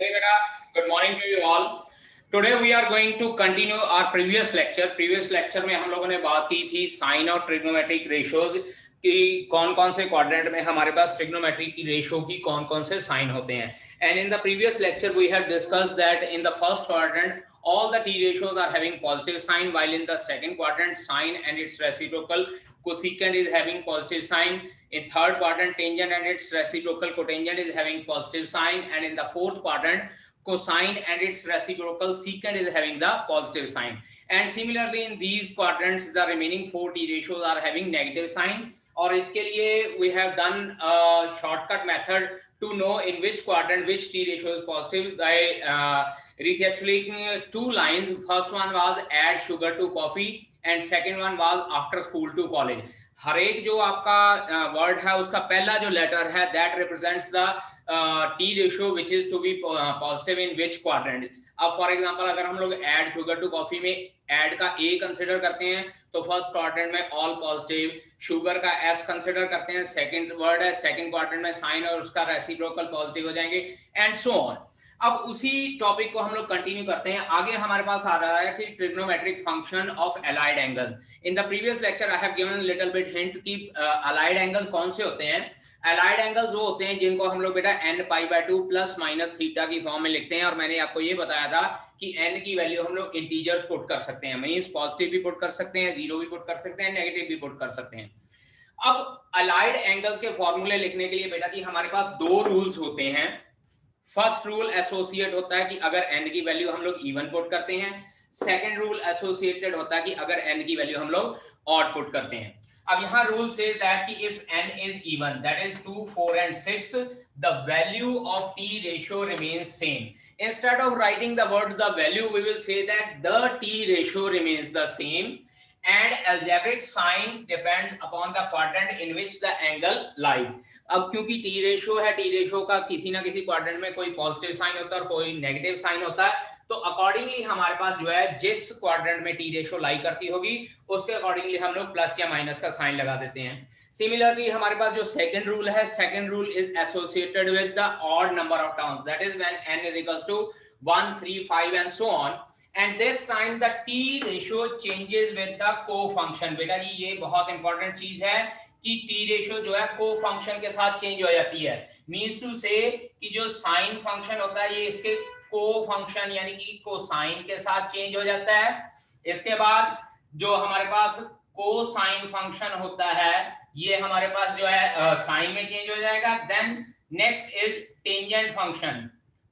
Hey beta, good morning to you all. Today we are going to continue our previous lecture. Previous lecture में हम लोगों ने बात की थी साइन और ट्रिग्नोमेट्रिक रेशियोज कि कौन कौन से क्वाड्रेंट में हमारे पास ट्रिग्नोमेट्रिक की रेशियो की कौन कौन से साइन होते हैं. And in the previous lecture we have discussed that in the first quadrant all the t ratios are having positive sign, while in the second quadrant sine and its reciprocal cosecant is having positive sign. In third quadrant tangent and its reciprocal cotangent is having positive sign, and in the fourth quadrant cosine and its reciprocal secant is having the positive sign. And similarly in these quadrants the remaining four t ratios are having negative sign. और इसके लिए we have done a shortcut method to know in which quadrant which t ratio is positive by recapitulating two lines. First one was add sugar to coffee and second one was after school to college. हर एक जो आपका word है उसका पहला जो letter है that represents the T ratio which is to be positive in which quadrant. अब for example अगर हम लोग ऐड शुगर टू कॉफी में ऐड का ए कंसिडर करते हैं तो फर्स्ट क्वाड्रेंट में ऑल पॉजिटिव, शुगर का एस कंसिडर करते हैं सेकंड वर्ड है सेकंड क्वाड्रेंट में साइन और उसका रेसिप्रोकल पॉजिटिव हो जाएंगे एंड सो ऑन. अब उसी टॉपिक को हम लोग कंटिन्यू करते हैं. आगे हमारे पास आ रहा है कि trigonometric function of allied angles. In the previous lecture I have given little bit hint कि एलाइड एंगल्स कौन से होते हैं. एलाइड एंगल्स वो होते हैं जिनको हम लोग बेटा n pi by 2 plus minus theta की फॉर्म में लिखते हैं. और मैंने आपको ये बताया था कि n की वैल्यू हम लोग इंटीजर्स पुट कर सकते हैं, मींस पॉजिटिव भी पुट कर सकते हैं, जीरो भी पुट कर सकते हैं, नेगेटिव भी पुट कर सकते हैं. अब अलाइड एंगल्स के फॉर्मूले लिखने के लिए बेटा जी हमारे पास दो रूल्स होते हैं. फर्स्ट रूल एसोसिएट होता है कि अगर n की वैल्यू हम लोग इवन पुट करते हैं. सेकंड रूल एसोसिएटेड होता है कि अगर n की वैल्यू हम लोग ऑड पुट करते हैं. अब यहाँ रूल सेज दैट कि if n is even, that is 2, 4 and 6, the value of t ratio remains same. Instead of writing the word the value, we will say that the t ratio remains the same and algebraic sign depends upon the quadrant in which the angle lies. अब क्योंकि T ratio है, T ratio का किसी ना किसी quadrant में कोई positive sign होता है और कोई नेगेटिव साइन होता है, तो अकॉर्डिंगली हमारे पास जो है जिस क्वाड्रेंट में टी रेशियो लाई करती होगी उसके अकॉर्डिंगली हम लोग प्लस या माइनस का साइन लगा देते हैं. सिमिलरली हमारे पास जो सेकंड रूल है, second rule is associated with the odd number of terms, that is when n is equals to 1, 3, 5 and so on. And this time the t ratio changes with the co-function. बेटा जी ये बहुत important चीज है कि T ratio जो है को function के साथ चेंज हो जाती है. मींस टू से कि जो साइन फंक्शन होता है ये इसके को फंक्शन यानी कि कोसाइन के साथ चेंज हो जाता है. इसके बाद जो हमारे पास कोसाइन फंक्शन होता है ये हमारे पास जो है साइन में चेंज हो जाएगा. Then next is tangent function.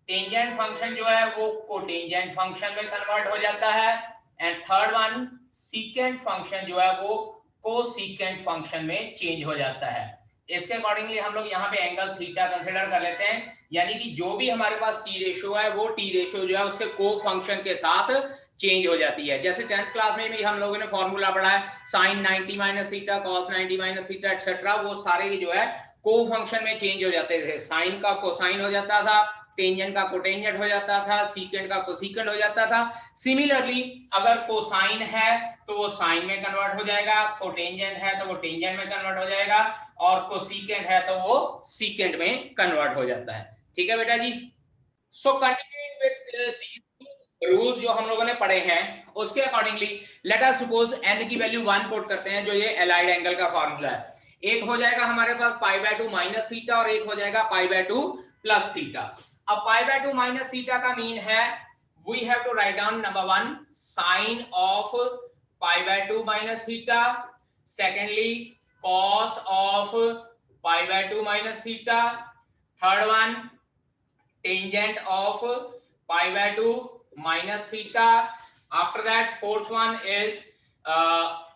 Tangent function जो है वो कोटेंजेंट फंक्शन में कन्वर्ट हो जाता है. And third one secant function जो है वो कोसीकेंट फंक्शन में चेंज हो जाता है. इसके अकॉर्डिंगली हम लोग यहाँ पे एंगल थीटा कंसीडर कर लेते हैं, यानी कि जो भी हमारे पास टी रेशियो है वो टी रेशियो जो है उसके को फंक्शन के साथ चेंज हो जाती है. जैसे 10th क्लास में भी हम लोगों ने फॉर्मूला पढ़ा है sine 90 minus theta, cos 90 minus theta etcetera, वो सारे जो है को फंक्शन में चेंज हो जाते थे. साइन का कोसाइन हो जाता था, टेंजेंट का कोटेंजेंट हो जाता था, सीकेंट का कोसीकेंट हो जाता था. सिमिलरली अगर कोसाइन है तो वो साइन में कन्वर्ट हो जाएगा, कोटेंजेंट है तो वो टेंजेंट में कन्वर्ट हो जाएगा और कोसीकेंट है तो वो सीकेंट में कन्वर्ट हो जाता है. ठीक है बेटा जी. So continuing with these rules जो हम लोगों ने पढ़े हैं उसके accordingly let us suppose n की वैल्यू 1 पुट करते हैं जो ये एलाइड एंगल का फार्मूला है. एक हो जाएगा हमारे पास पाई बाय 2 माइनस थीटा और एक हो जाएगा पाई बाय 2 प्लस थीटा. अब पाई बाय 2 माइनस थीटा का मीन है we have to write down number 1 sine of pi by 2 minus theta, secondly cos of pi by 2 minus theta, third one tangent of pi by 2 minus theta, after that fourth one is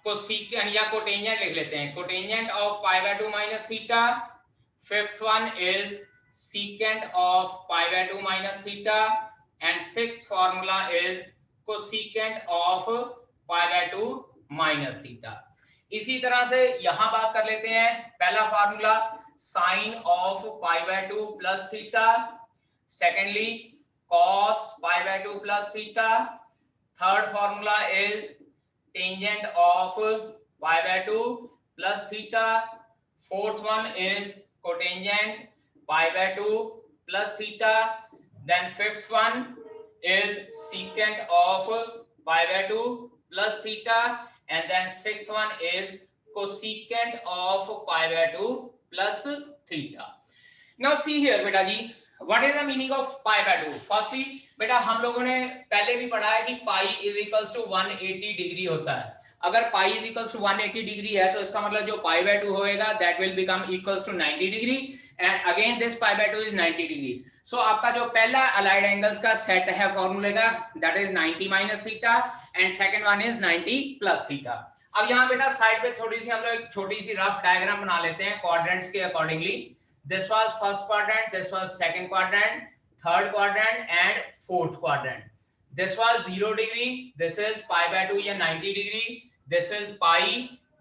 cosecant या cotangent लिख लेते हैं, cotangent of pi by 2 minus theta, fifth one is secant of pi by 2 minus theta, and sixth formula is cosecant of pi by 2 minus theta. इसी तरह से यहां बात कर लेते हैं. पहला formula sin of pi by 2 plus theta, secondly cos pi by 2 plus theta, third formula is tangent of pi by 2 plus theta, fourth one is cotangent pi by 2 plus theta, then fifth one is secant of pi by 2 plus theta, and then sixth one is cosecant of pi by 2 plus theta. Now see here beta ji, what is the meaning of pi by 2? Firstly बेटा हम लोगों ने पहले भी पढ़ा है कि pi is equals to 180 degree होता है. अगर pi is equals to 180 degree है तो इसका मतलब जो पाई बाय 2 होएगा that will become equals to 90 degree, and again this pi by 2 is 90 degree. So आपका जो पहला अलाइड एंगल्स का सेट है फॉर्मूले का that is 90 minus theta, and second one is 90 plus theta. अब यहाँ बेटा साइड पे थोड़ी सी हम लोग एक छोटी सी रफ डायग्राम बना लेते हैं क्वाड्रेंट्स के accordingly. This was first quadrant, this was second quadrant, third quadrant and fourth quadrant. This was 0 degree, this is pi by 2 या 90 degree, this is pi,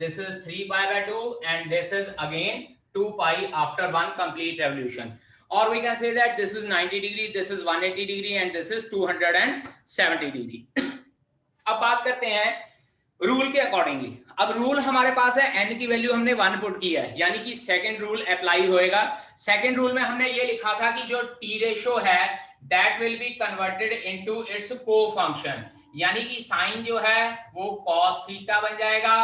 this is 3 pi by 2, and this is again 2 pi after one complete revolution. Or we can say that this is 90 degree, this is 180 degree, and this is 270 degree. अब बात करते हैं rule के accordingly. अब rule हमारे पास है n की value हमने 1 पुट की है, यानी कि सेकंड रूल अप्लाई होएगा. सेकंड रूल में हमने ये लिखा था कि जो टी रेशो है that will be converted into its cofunction, यानी कि साइन जो है वो cos थीटा बन जाएगा,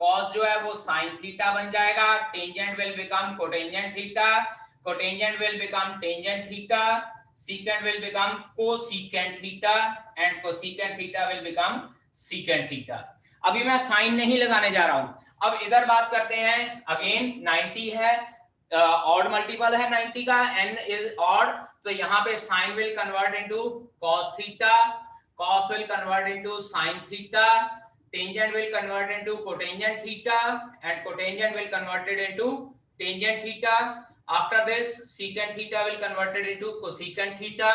cos जो है वो sin थीटा बन जाएगा, tangent will become cotangent theta, cotangent will become tangent theta, secant will become cosecant theta, and cosecant theta will become secant theta. अभी मैं साइन नहीं लगाने जा रहा हूं. अब इधर बात करते हैं. अगेन 90 है, ऑड मल्टीपल है 90 का, n इज ऑड, तो यहाँ पे sine will convert into cos theta, cos will convert into sin theta, tangent will convert into cotangent theta, and cotangent will converted into tangent theta. After this, secant theta will converted into cosecant theta,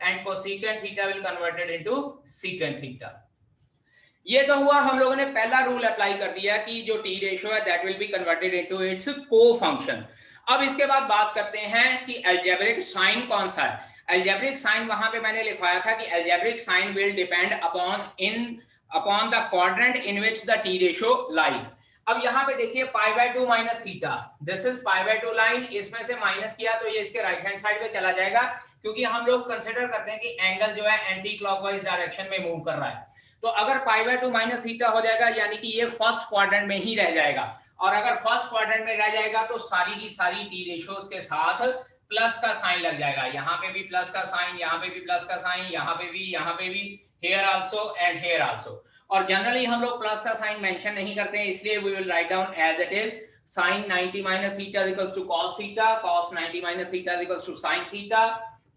and cosecant theta will converted into secant theta. ये तो हुआ हम लोगों ने पहला rule apply कर दिया कि जो टी रेशियो है that will be converted into its cofunction. अब इसके बाद बात करते हैं कि अलजेब्रिक साइन कौन सा है. अलजेब्रिक साइन वहां पे मैंने लिखवाया था कि algebraic sine will depend upon the quadrant in which the T ratio lies. अब यहाँ पे देखिए pi by 2 minus theta, this is pi by 2 line, इसमें से माइनस किया तो ये इसके राइट हैंड साइड पे चला जाएगा, क्योंकि हम लोग कंसीडर करते हैं कि एंगल जो है एंटी क्लॉकवाइज डायरेक्शन में मूव कर रहा है. तो अगर पाई बाय 2 माइनस थीटा हो जाएगा यानी कि ये फर्स्ट क्वाड्रेंट में ही रह जाएगा, और अगर फर्स्ट क्वाड्रेंट में रह जाएगा तो सारी की सारी टी रेशियोज के साथ प्लस का साइन लग जाएगा. यहाँ पे भी प्लस का साइन, यहाँ पे भी प्लस का साइन, यहाँ पे भी, here also and here also. और जनरली हम लोग प्लस का साइन मेंशन नहीं करते हैं, इसलिए we will write down as it is. sin 90 minus theta is equals to cos theta, cos 90 minus theta is equals to sin theta,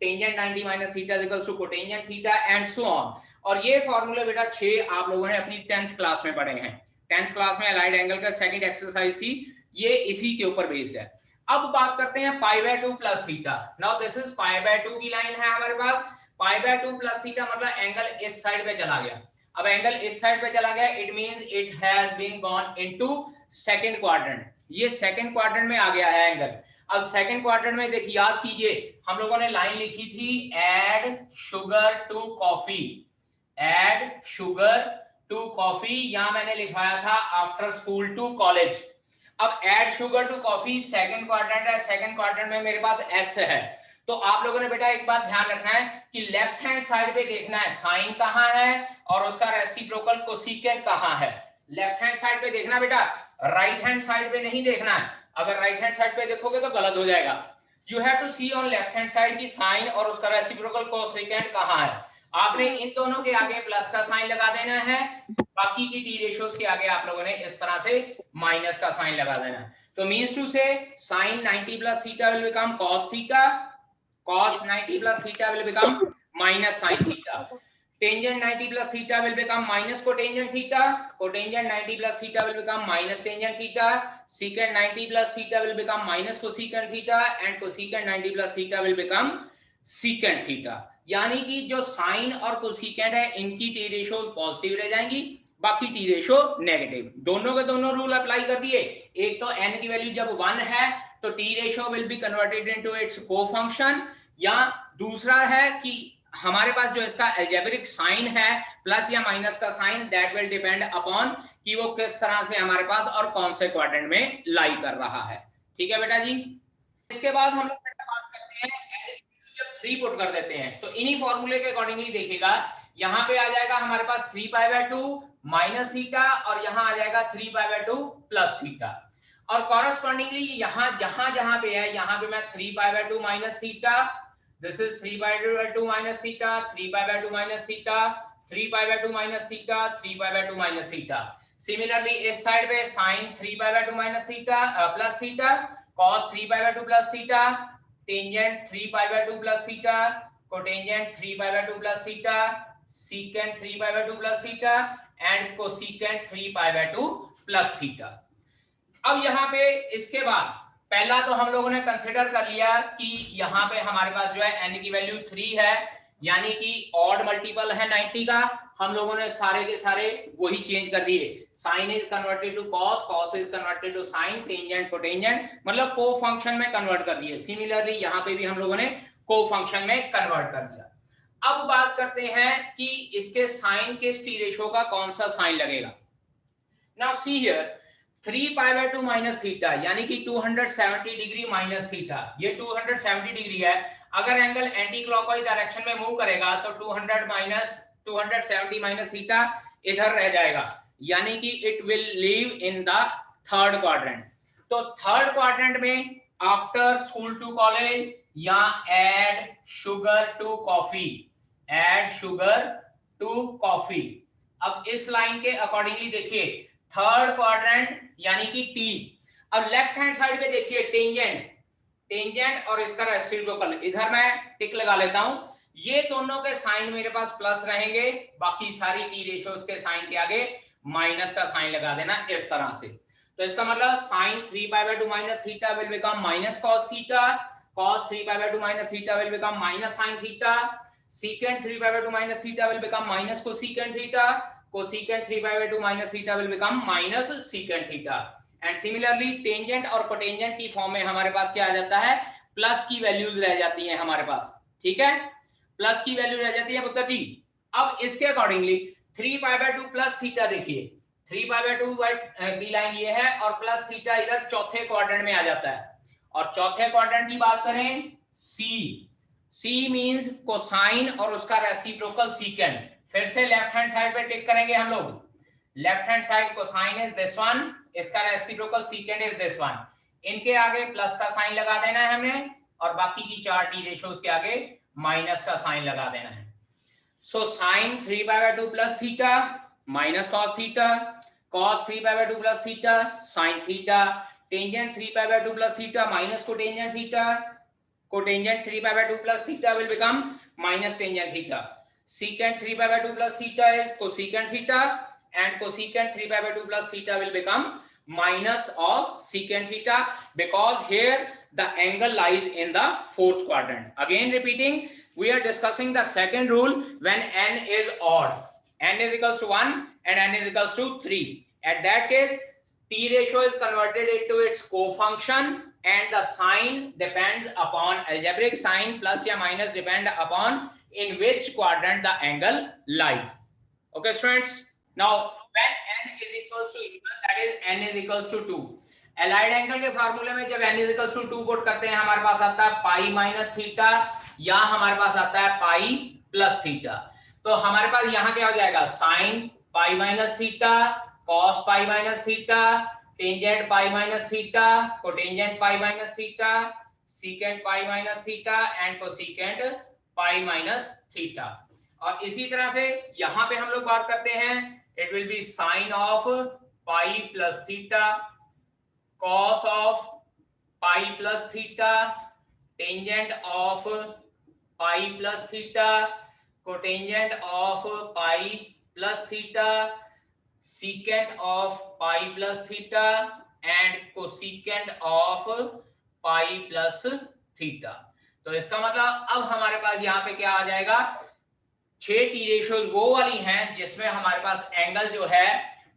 tangent 90 minus theta is equals to cotangent theta, and so on. और ये फॉर्मूले बेटा 6 आप लोगों ने अपनी 10th class में पढ़े हैं. 10th क्लास में अलाइड एंगल का सेकंड एक्सरसाइज थी, ये इसी के ऊपर बेस्ड है. अब बात करते हैं पाई by 2 plus theta. Now this is pi by 2 की लाइन है हमारे पास. पाई बाय 2 प्लस थीटा मतलब एंगल इस साइड पे चला गया. अब एंगल इस साइड पे चला गया, it means it has been gone into second quadrant. ये सेकंड क्वाड्रेंट में आ गया है एंगल. अब सेकंड क्वाड्रेंट में देखिए, याद कीजिए हम लोगों ने लाइन लिखी थी add sugar to coffee, add sugar to coffee, यहां मैंने लिखवाया था आफ्टर स्कूल टू कॉलेज. अब add sugar to coffee second quadrant है, सेकंड क्वाड्रेंट में मेरे पास एस है. तो आप लोगों ने बेटा एक बात ध्यान रखना है कि लेफ्ट हैंड साइड पे देखना है साइन कहां है और उसका रेसिप्रोकल कोसेकेंट कहां है. लेफ्ट हैंड साइड पे देखना बेटा, राइट हैंड साइड पे नहीं देखना है. अगर राइट हैंड साइड पे देखोगे तो गलत हो जाएगा. You have to see on left hand side की साइन और उसका रेसिप्रोकल कोसेकेंट कहां है. आपने इन दोनों के आगे प्लस का साइन लगा देना है, बाकी की टी रेशियोज के आगे आप लोगों ने इस तरह से माइनस का साइन लगा देना है. तो मींस टू से sin 90 plus theta will become cos theta, cos 90 plus theta will become minus sin theta. Tangent 90 plus theta will become minus cotangent theta. Cotangent 90 plus theta will become minus tangent theta. Secant 90 plus theta will become minus cosecant theta, and cosecant 90 plus theta will become secant theta. यानी कि जो sign और cosecant है इनकी T ratio positive रह जाएंगी, बाकी T ratio negative. दोनों के दोनों रूल अप्लाई कर दिए. एक तो n की वैल्यू जब 1 है तो t ratio will be converted into its cofunction, या दूसरा है कि हमारे पास जो इसका अलजेब्रिक साइन है प्लस या माइनस का sign, that will depend upon कि वो किस तरह से हमारे पास और कौन से क्वाड्रेंट में लाई कर रहा है. ठीक है बेटा जी. इसके बाद हम लोग बात करते हैं जब 3 पुट कर देते हैं, तो इन्हीं फॉर्मूले के अकॉर्डिंगली देखिएगा, यहाँ पे आ जाएगा हमारे पास 3π/2 माइनस थीटा, और यहाँ आ जाएगा 3π/2 प्लस थीटा। और कॉरस्पॉन्डिंगली यहाँ जहां पे है, यहाँ पे मैं 3π/2 minus theta, this is 3π/2 minus theta, 3π/2 minus theta, 3π/2 minus theta, 3π/2 minus theta. Similarly इस साइड पे sin 3π/2 minus theta plus theta, cos 3π/2 plus theta, tangent 3π/2 plus theta, cotangent 3π/2 plus theta, secant 3π/2 plus theta and cosecant 3π/2 plus theta. अब यहाँ पे इसके बाद पहला तो हम लोगों ने कंसिडर कर लिया कि यहाँ पे हमारे पास जो है n की वैल्यू 3 है, यानी कि ऑड मल्टीपल है 90 का। हम लोगों ने सारे के सारे वही चेंज कर दिए, sine is converted to cos, cos is converted to sine, tangent cotangent, मतलब को फंक्शन में कन्वर्ट कर दिए। सिमिलरली यहाँ पे भी हम लोगों ने को फंक्शन में कन्वर्ट कर दिया। अब बात करते हैं कि इसके साइन के टी रेशो का कौन सा साइन लगेगा। Now see here 3π/2 minus theta, यानी कि 270 डिग्री माइनस थीटा, ये 270 डिग्री है। अगर एंगल एंटी क्लॉकवाइज डायरेक्शन में मूव करेगा तो 270 माइनस थीटा इधर रह जाएगा, यानी कि it will leave in the third quadrant. तो थर्ड क्वाड्रेंट में आफ्टर स्कूल टू कॉलेज या add sugar to coffee, add sugar to coffee. अब इस लाइन के अकॉर्डिंगली देखिए, थर्ड क्वाड्रेंट यानी कि टी। अब लेफ्ट हैंड साइड पे देखिए टेंजेंट, टेंजेंट और इसका रेसिप्रोकल, इधर मैं टिक लगा लेता हूं। ये दोनों के साइन मेरे पास प्लस रहेंगे, बाकी सारी टी रेशियोज के साइन के आगे माइनस का साइन लगा देना इस तरह से। तो इसका मतलब sine 3π/2 minus theta will become minus cos theta, cos 3π/2 minus theta will become minus sin theta, secant 3π/2 minus theta will become minus cosecant theta, cosecant 3π/2 minus theta will become minus secant theta। And similarly tangent और cotangent की form में हमारे पास क्या आ जाता है, plus की values रह जाती हैं हमारे पास, ठीक है, प्लस की वैल्यू रह जाती है पुत्र जी। अब इसके अकॉर्डिंगली 3π/2 प्लस थीटा, देखिए 3π/2 की लाइन ये है और प्लस थीटा इधर चौथे क्वाड्रेंट में आ जाता है। और चौथे क्वाड्रेंट की बात करें सी, सी मींस कोसाइन और उसका रेसिप्रोकल सीकेंट। फिर से लेफ्ट हैंड साइड पे टिक करेंगे हम लोग, left hand side cosine is this one, इसका reciprocal secant is this one. इनके आगे प्लस का साइन लगा देना है हमने, और बाकी की चार टी रेशियोज के आगे माइनस का साइन लगा देना है। So sine 3π/2 plus theta minus cos theta, cos 3π/2 plus theta sine theta, tangent 3π/2 plus theta minus cotangent theta, cotangent 3π/2 plus theta will become minus tangent theta, secant 3π/2 plus theta is cosecant theta and cosecant 3π/2 plus theta will become minus of secant theta, because here the angle lies in the fourth quadrant. Again repeating, we are discussing the second rule when n is odd, n is equals to 1 and n is equals to 3. At that case T ratio is converted into its co-function and the sign depends upon, algebraic sign plus या minus depend upon in which quadrant the angle lies. Okay students, now when n is equals to even, that is n is equals to 2, allied angle के फार्मूले में जब n is equals to 2 put करते हैं हमारे पास आता है पाई minus theta या हमारे पास आता है पाई प्लस थीटा। तो हमारे पास यहाँ क्या हो जाएगा, sine pi minus theta, cos pi minus theta, tangent pi minus theta, cotangent pi minus theta, secant pi minus theta and cosecant pi minus theta. और इसी तरह से यहाँ पे हम लोग बात करते हैं, it will be sine of pi plus theta, cos of pi plus theta, tangent of pi plus theta, cotangent of pi plus theta, secant of pi plus theta and cosecant of pi plus theta। तो इसका मतलब अब हमारे पास यहाँ पे क्या आ जाएगा, 6 T ratios वो वाली हैं जिसमें हमारे पास एंगल जो है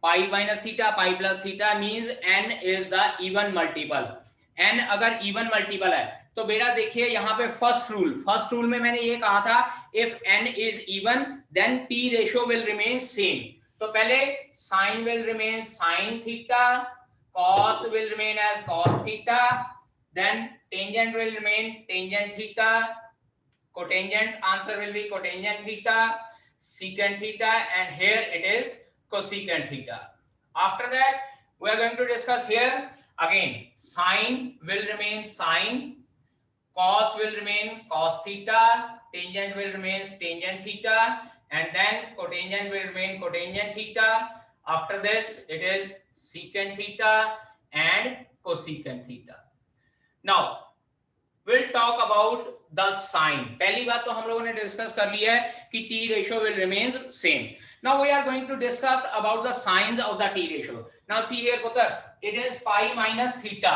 पाई minus theta pi plus theta means n is the even multiple. n अगर इवन मल्टीपल है तो बेटा देखिए यहाँ पे फर्स्ट रूल में मैंने ये कहा था, if n is even then T ratio will remain same. तो पहले sine will remain sine theta, cos will remain as cos theta, then tangent will remain tangent theta, cotangent answer will be cotangent theta, secant theta, and here it is cosecant theta. After that, we are going to discuss here again. Sine will remain sine, cos will remain cos theta, tangent will remain tangent theta, and then cotangent will remain cotangent theta. After this, it is secant theta and cosecant theta. Now, we'll talk about the sine. पहली बात तो हम लोगों ने discuss कर लिया है कि t ratio will remains same. Now we are going to discuss about the signs of the t ratio. Now see here पुत्र, it is pi minus theta.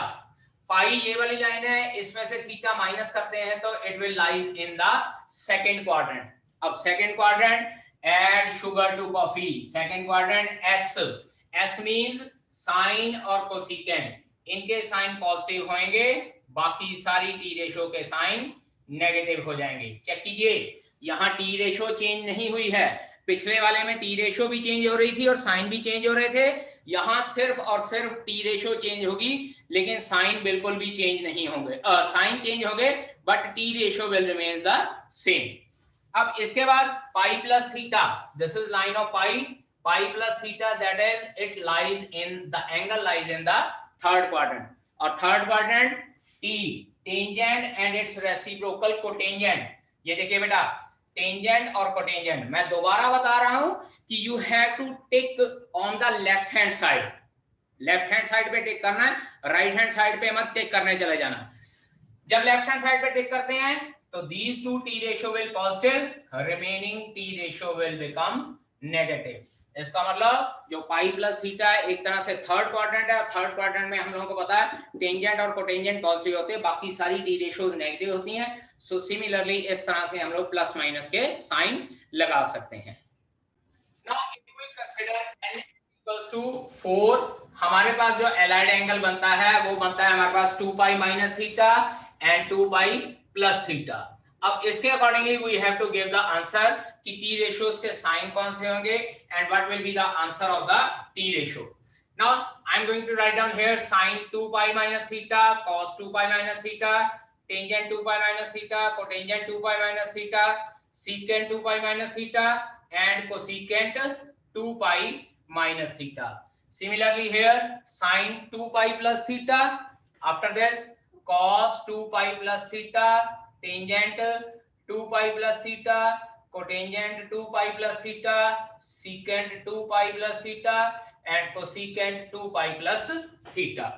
पाई ये वाली लाइन है, इसमें से थीटा माइनस करते हैं तो it will lies in the second quadrant. अब second quadrant, add sugar to coffee. Second quadrant S. S means sine और कोसेकेंट, इनके साइन पॉजिटिव होंगे, बाकी सारी टी रेशो के साइन नेगेटिव हो जाएंगे. चेक कीजिए, यहाँ टी रेशो चेंज नहीं हुई है. पिछले वाले में टी रेशो भी चेंज हो रही थी और साइन भी चेंज हो रहे थे. यहाँ सिर्फ और सिर्फ टी रेशो चेंज होगी, लेकिन साइन बिल्कुल भी चेंज नहीं होंगे. साइन चेंज होंगे but T ratio will remain the same. अब इसके बाद pi plus theta, this is line of pi. Pi plus theta, that is it lies in the angle lies in the third quadrant. और third quadrant T, tangent and its reciprocal cotangent. ये देखिए बेटा, tangent और cotangent. मैं दोबारा बता रहा हूं कि you have to take on the left hand side. Left hand side पे टेक करना है, राइट हैंड साइड पे मत टेक करने चले जाना. जब लेफ्ट हैंड साइड पे टेक करते हैं तो these two t ratio will positive, remaining t ratio will become negative. इसका मतलब जो पाई प्लस थीटा है एक तरह से थर्ड क्वाड्रेंट है. थर्ड क्वाड्रेंट में हम लोगों को पता है टेंजेंट और कोटेंजेंट पॉजिटिव होते हैं, बाकी सारी टी रेशियोज नेगेटिव होती हैं. सो सिमिलरली इस तरह से हम लोग प्लस माइनस के साइन लगा सकते हैं. Now if we consider n equals to 4, हमारे पास जो एलाइड एंगल बनता है वो बनता है हमारे पास 2 pi minus theta and 2 pi plus theta. अब इसके accordingly we have to give the answer कि टी रेशियोज के साइन कौन से होंगे and what will be the answer of the T ratio. Now I am going to write down here sin 2 pi minus theta, cos 2 pi minus theta, tangent 2 pi minus theta, cotangent 2 pi minus theta, secant 2 pi minus theta and cosecant 2 pi minus theta. Similarly here sin 2 pi plus theta, after this cos 2 pi plus theta, tangent 2 pi plus theta, cotangent 2 pi plus theta, secant 2 pi plus theta and cosecant 2 pi plus theta.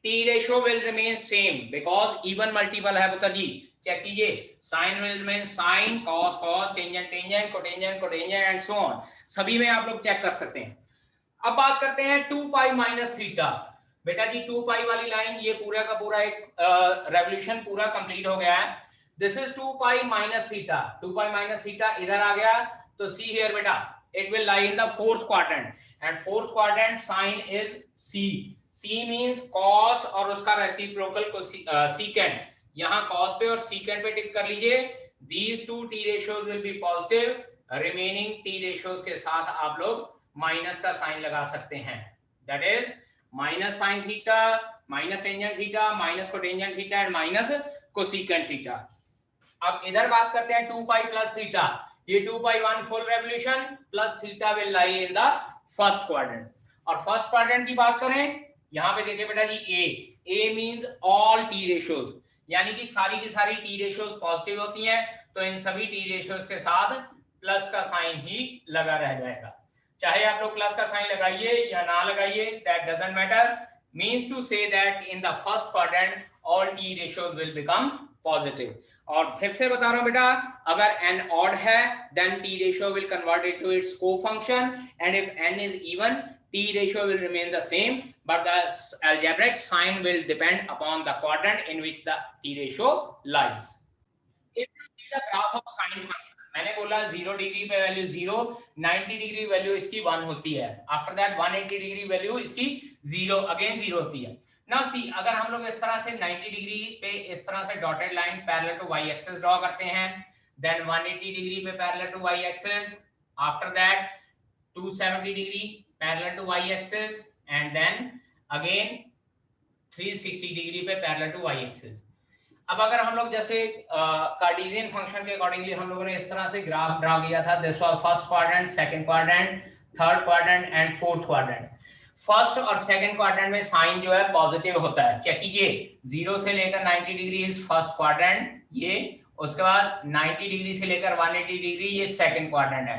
T ratio will remain same because even multiple है पुत्र जी. Check कीजिए, sine will remain sine, cos cos, tangent tangent, cotangent cotangent and so on. सभी में आप लोग check कर सकते हैं. अब बात करते हैं 2 पाई माइनस थीटा. बेटा जी 2 पाई वाली लाइन, ये पूरा का पूरा एक रेवोल्यूशन पूरा कंप्लीट हो गया है. This is 2 pi minus theta. 2 pi minus theta इधर आ गया तो सी हियर बेटा, it will lie in the fourth quadrant and fourth quadrant sine is C. C means cos और उसका रेसिप्रोकल को सीकेंट. यहाँ cos पे और secant पे टिक कर लीजिए. These two t ratios will be positive. Remaining t ratios के साथ आप लोग माइनस का साइन लगा सकते हैं. That is minus sine theta, minus tangent theta, minus cotangent theta and minus cosecant theta. अब इधर बात करते हैं 2 पाई प्लस थीटा. ये 2 पाई 1 full revolution plus theta will lie in the first quadrant. और फर्स्ट क्वाड्रेंट की बात करें, यहाँ पे देखिए बेटा जी A means all T ratios, यानी कि सारी की सारी टी रेशियोज पॉजिटिव होती हैं, तो इन सभी टी रेशियोज के साथ प्लस का साइन ही लगा रह जाएगा. चाहे आप लोग प्लस का साइन लगाइए या ना लगाइए, that doesn't matter. Means to say that in the first quadrant all T ratios will become positive. और फिर से बता रहा हूं बेटा, अगर n ऑड है then T ratio will convert into its cofunction and if n is even T ratio will remain the same, but the algebraic sign will depend upon the quadrant in which the T ratio lies. If you see the graph of sine function, मैंने बोला 0 degree पे value 0, 90 degree value इसकी 1 होती है. After that 180 degree value इसकी 0 again 0 होती है. Now see, अगर हम लोग इस तरह से 90 डिग्री पे इस तरह से dotted line parallel to y axis draw करते हैं, then 180 डिग्री पे parallel to y axis, after that 270 degree parallel to y axis and then again 360 degree पे parallel to y axis. अब अगर हम लोग जैसे कार्टेशियन फंक्शन के अकॉर्डिंगली हम लोगों ने इस तरह से ग्राफ ड्रा किया था, this was first quadrant, second quadrant, third quadrant and fourth quadrant. First और सेकंड क्वाड्रेंट में साइन जो है पॉजिटिव होता है, चेक कीजिए, 0 से लेकर 90 डिग्री इज फर्स्ट क्वाड्रेंट ये, उसके बाद 90 डिग्री से लेकर 180 डिग्री ये सेकंड क्वाड्रेंट है।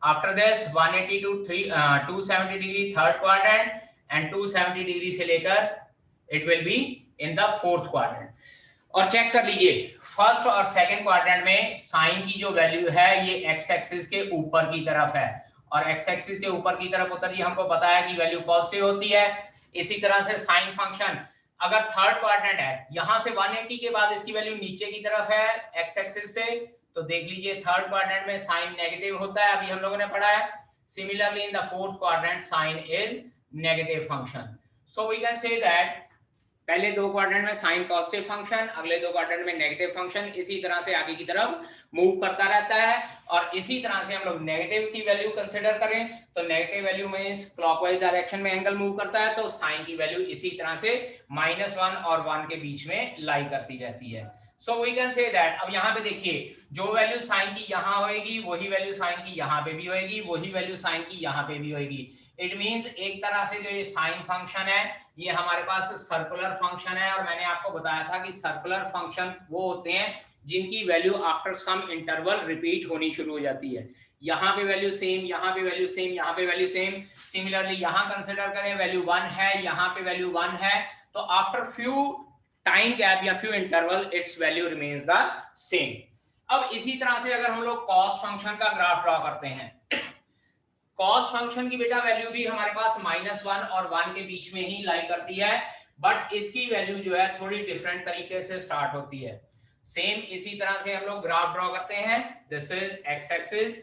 After this 180 to 270 degree third quadrant and 270 degree से लेकर it will be in the fourth quadrant. और चेक कर लीजिए फर्स्ट और सेकंड क्वाड्रेंट में साइन की जो वैल्यू है ये एक्स एक्सिस के ऊपर की तरफ है, और एक्स एक्सिस के ऊपर की तरफ उतरिए, हमको पता है कि वैल्यू पॉजिटिव होती है। इसी तरह से साइन फंक्शन अगर थर्ड क्वाड्रेंट है, यहां से 180 के बाद इसकी वैल्यू नीचे की तरफ है एक्स एक्सिस से, तो देख लीजिए थर्ड क्वाड्रेंट में साइन नेगेटिव होता है, अभी हम लोगों ने पढ़ा है। Similarly in the fourth quadrant sine is negative function. So we can say that पहले दो क्वाड्रेंट में साइन पॉजिटिव फंक्शन, अगले दो क्वाड्रेंट में नेगेटिव फंक्शन, इसी तरह से आगे की तरफ मूव करता रहता है। और इसी तरह से हम लोग नेगेटिव की वैल्यू कंसीडर करें तो नेगेटिव वैल्यू में इस क्लॉकवाइज डायरेक्शन में एंगल मूव करता है, तो साइन की वैल्यू इसी तरह से -1 और 1 के बीच में लाई करती रहती है। So we can say that, अब यहाँ पे देखिए जो वैल्यू साइन की यहाँ होएगी वही वैल्यू साइन की यहाँ पे भी होएगी, वही वैल्यू साइन की यहाँ पे भी होएगी। इट मींस एक तरह से जो ये साइन फंक्शन है ये हमारे पास सर्कुलर फंक्शन है, और मैंने आपको बताया था कि सर्कुलर फंक्शन वो होते हैं जिनकी value after some interval repeat होनी शुरू हो जाती है। यहाँ पे वैल्यू सेम, यहाँ पे वैल्यू सेम, यहाँ पे वैल्यू सेम। सिमिलरली यहाँ कंसिडर करें वैल्यू 1 है, यहाँ पे वैल्यू 1 है, तो आफ्टर फ्यू टाइम गैप या few interval it's value remains the same. अब इसी तरह से अगर हम लोग कॉस फंक्शन का ग्राफ ड्रॉ करते हैं, कॉस फंक्शन की बेटा वैल्यू भी हमारे पास -1 और 1 के बीच में ही लाई करती है, बट इसकी वैल्यू जो है थोड़ी डिफरेंट तरीके से स्टार्ट होती है। सेम इसी तरह से हम लोग ग्राफ ड्रॉ करते हैं, this is x axis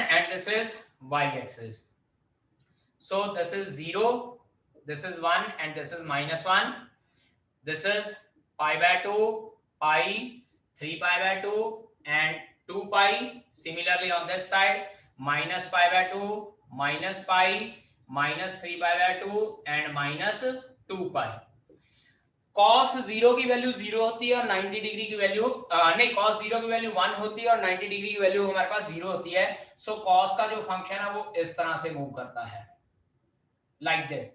and this is y axis. So this is 0, this is 1 and this is -1, this is π/2, pi, 3π/2 and 2π. Similarly on this side -π/2, -π, -3π/2 and -2π। cos 0 की वैल्यू 0 होती है और 90 डिग्री की value नहीं, cos 0 की वैल्यू 1 होती है और 90 डिग्री की वैल्यू हमारे पास 0 होती है। सो cos का जो फंक्शन है वो इस तरह से मूव करता है लाइक दिस,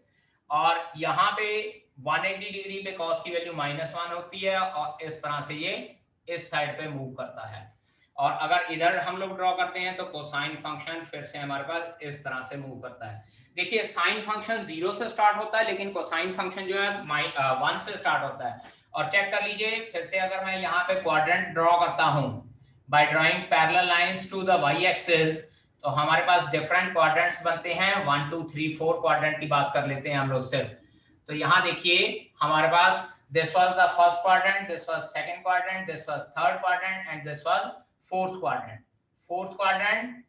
और यहाँ पे 180 डिग्री पे cos की वैल्यू -1 होती है और इस तरह से ये इस साइड पे मूव करता है। और अगर इधर हम लोग ड्रॉ करते हैं तो कोसाइन फंक्शन फिर से हमारे पास इस तरह से मूव करता है। देखिए साइन फंक्शन 0 से स्टार्ट होता है, लेकिन कोसाइन फंक्शन जो है 1 से स्टार्ट होता है। और चेक कर लीजिए फिर से, अगर मैं यहाँ पे क्वाड्रेंट ड्रॉ करता हूँ by drawing parallel lines to the Y axis, तो हमारे पास डिफरेंट क्वाड्रेंट्स बनते हैं। 1 2 3 4 क्वाड्रेंट की बात कर लेते हैं हम लोग सिर्फ। तो यहाँ देखिए हमारे पास this was the first quadrant, this was second quadrant, this was third quadrant and this was fourth quadrant. Fourth quadrant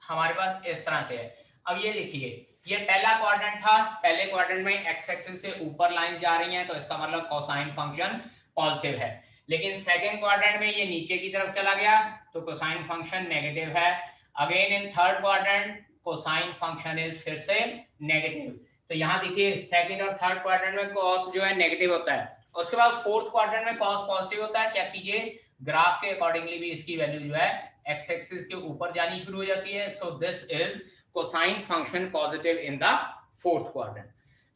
हमारे पास इस तरह से है। अब ये देखिए ये पहला क्वाड्रेंट था, पहले क्वाड्रेंट में एक्स एक्सिस से ऊपर लाइंस जा रही हैं, तो इसका मतलब कोसाइन फंक्शन पॉजिटिव है। लेकिन सेकंड क्वाड्रेंट में ये नीचे की तरफ चला गया तो कोसाइन फंक्शन नेगेटिव है। Again in third quadrant cosine function is फिर से नेगेटिव। तो यहाँ देखिए सेकंड और थर्ड क्वाड्रेंट में कॉस जो है नेगेटिव होता है, उसके बाद फोर्थ क्वाड्रेंट में कॉस पॉजिटिव होता है। चेक कीजिए ग्राफ के अकॉर्डिंगली भी इसकी वैल्यू जो है एक्स एक्सिस के ऊपर जानी शुरू हो जाती है। सो this is cosine function positive in the fourth quadrant.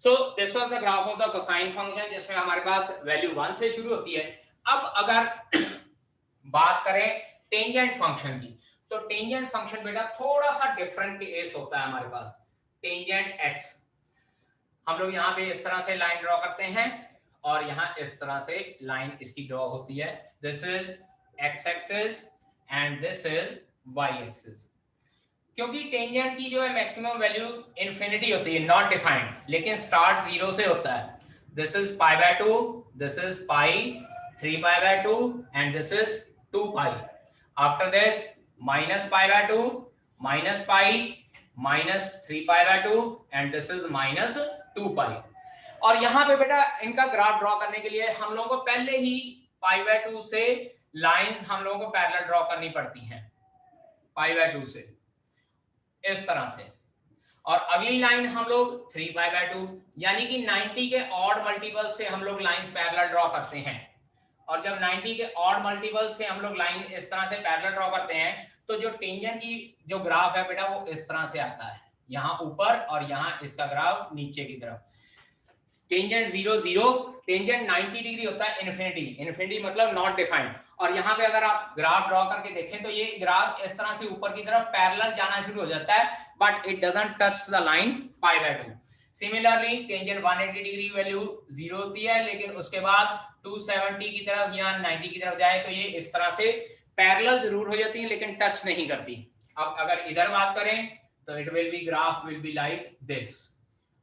So this was the graph of the cosine function जिसमें हमारे पास वैल्यू 1 से शुरू होती है। अब अगर बात करें टेंजेंट फंक्शन की, तो टेंजेंट फंक्शन बेटा थोड़ा सा डिफरेंट केस होता है हमारे पास। टेंजेंट x हम लोग यहाँ पे इस तरह से लाइन ड्रॉ करते हैं और यहाँ इस तरह से लाइन इसकी ड्रॉ होती है। This is x axis and this is y axis. क्योंकि टेंजेंट की जो है मैक्सिमम वैल्यू इंफिनिटी होती है, नॉट डिफाइंड, लेकिन स्टार्ट 0 से होता है। This is π/2, this is pi, 3π/2 and this is 2π। After this -π/2, -pi, -3π/2 and this is -2π। और यहाँ पे बेटा इनका ग्राफ ड्रॉ करने के लिए हम लोगों को पहले ही π/2 से लाइंस हम लोगों को पैरेलल ड्रॉ करनी पड़ती हैं, π/2 से इस तरह से। और अगली लाइन हम लोग 3π/2, यानी कि 90 के ऑड मल्टीपल से हम लोग लाइंस पैरेलल ड्रॉ करते हैं। और जब 90 के ऑड मल्टीपल से हम लोग लाइन इस तरह से पैरेलल ड्रॉ करते हैं तो जो टेंजेंट की जो ग्राफ है बेटा वो इस तरह से आता है, यहाँ ऊपर और यहाँ इसका ग्राफ नीचे की तरफ। टेंजेंट 0 0, टेंजेंट 90 डिग्री होता है इन्फिनिटी, इन्फिनिटी मतलब नॉट डिफाइंड। और यहाँ पे अगर आप ग्राफ ड्रॉ करके देखें तो ये ग्राफ इस तरह से ऊपर की तरफ पैरेलल जाना शुरू हो जाता है, but it doesn't touch the line π/2। Similarly tangent 180 degree value 0 होती है, लेकिन उसके बाद 270 की तरफ या 90 की तरफ जाए तो ये इस तरह से पैरेलल जरूर हो जाती है लेकिन टच नहीं करती। अब अगर इधर बात करें तो it will B graph will be like this,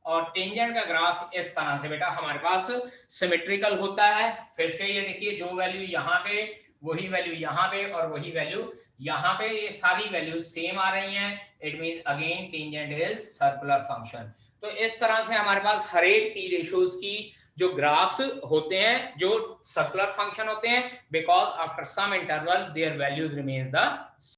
और टेंजेंट का ग्राफ इस तरह से बेटा हमारे पास सिमेट्रिकल होता है। फिर से ये देखिए जो वैल्यू यहाँ पे वही वैल्यू यहाँ पे और वही वैल्यू यहाँ पे, ये सारी वैल्यू सेम आ रही हैं। It mean again tangent is circular function. तो इस तरह से हमारे पास हर एक टी रेशियोज की जो ग्राफ्स होते हैं जो सर्कुलर फंक्शन होते हैं, because after some interval their values remains the